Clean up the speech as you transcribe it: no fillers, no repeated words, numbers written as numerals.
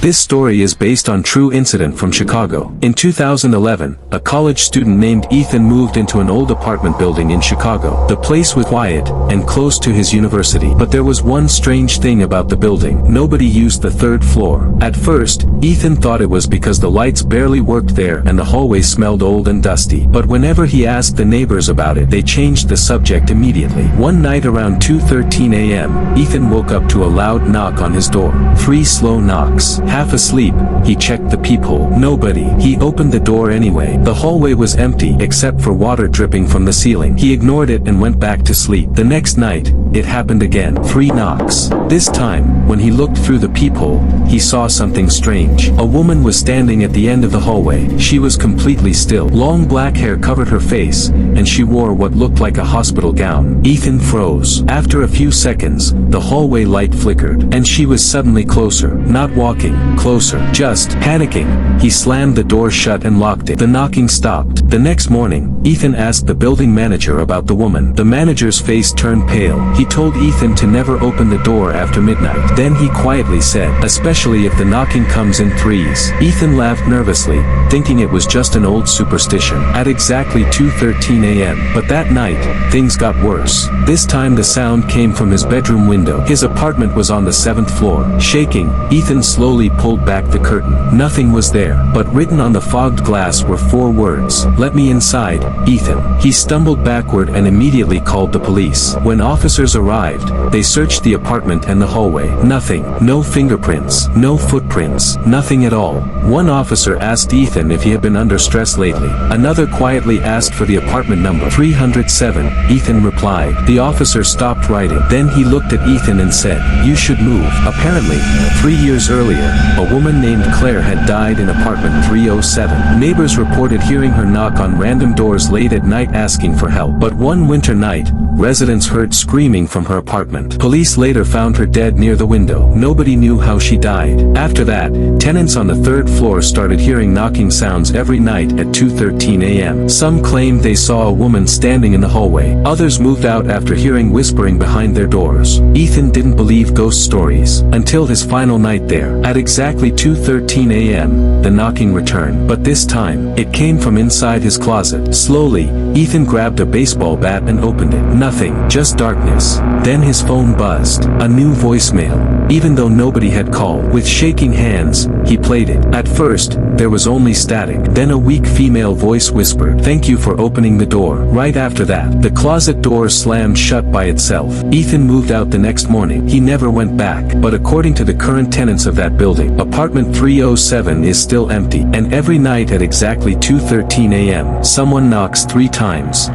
This story is based on true incident from Chicago. In 2011, a college student named Ethan moved into an old apartment building in Chicago. The place was quiet and close to his university. But there was one strange thing about the building. Nobody used the third floor. At first, Ethan thought it was because the lights barely worked there and the hallway smelled old and dusty. But whenever he asked the neighbors about it, they changed the subject immediately. One night around 2:13 a.m., Ethan woke up to a loud knock on his door. 3 slow knocks. Half asleep, he checked the peephole. Nobody. He opened the door anyway. The hallway was empty except for water dripping from the ceiling. He ignored it and went back to sleep. The next night, it happened again. 3 knocks. This time, when he looked through the peephole, he saw something strange. A woman was standing at the end of the hallway. She was completely still. Long black hair covered her face, and she wore what looked like a hospital gown. Ethan froze. After a few seconds, the hallway light flickered, and she was suddenly closer. Not walking, closer. Just panicking. He slammed the door shut and locked it. The knocking stopped. The next morning, Ethan asked the building manager about the woman. The manager's face turned pale. He told Ethan to never open the door after midnight. Then he quietly said, especially if the knocking comes in threes. Ethan laughed nervously, thinking it was just an old superstition. At exactly 2:13 a.m. But that night, things got worse. This time the sound came from his bedroom window. His apartment was on the 7th floor. Shaking, Ethan slowly pulled back the curtain. Nothing was there, but written on the fogged glass were 4 words. "Let me inside, Ethan." He stumbled backward and immediately called the police. When officers arrived, they searched the apartment and the hallway. Nothing. No fingerprints. No footprints. Nothing at all. One officer asked Ethan if he had been under stress lately. Another quietly asked for the apartment number 307. Ethan replied. The officer stopped writing. Then he looked at Ethan and said, "You should move." Apparently, 3 years earlier, a woman named Claire had died in apartment 307. Neighbors reported hearing her knock on random doors late at night asking for help. But one winter night, residents heard screaming from her apartment. Police later found her dead near the window. Nobody knew how she died. After that, tenants on the 3rd floor started hearing knocking sounds every night at 2:13 a.m. Some claimed they saw a woman standing in the hallway. Others moved out after hearing whispering behind their doors. Ethan didn't believe ghost stories until his final night there. At exactly 2:13 a.m., the knocking returned. But this time, it came from inside his closet. Slowly, Ethan grabbed a baseball bat and opened it. Nothing, just darkness. Then his phone buzzed. A new voicemail. Even though nobody had called, with shaking hands, he played it. At first, there was only static. Then a weak female voice whispered, "Thank you for opening the door." Right after that, the closet door slammed shut by itself. Ethan moved out the next morning. He never went back. But according to the current tenants of that building, apartment 307 is still empty. And every night at exactly 2:13 a.m., someone knocks 3 times.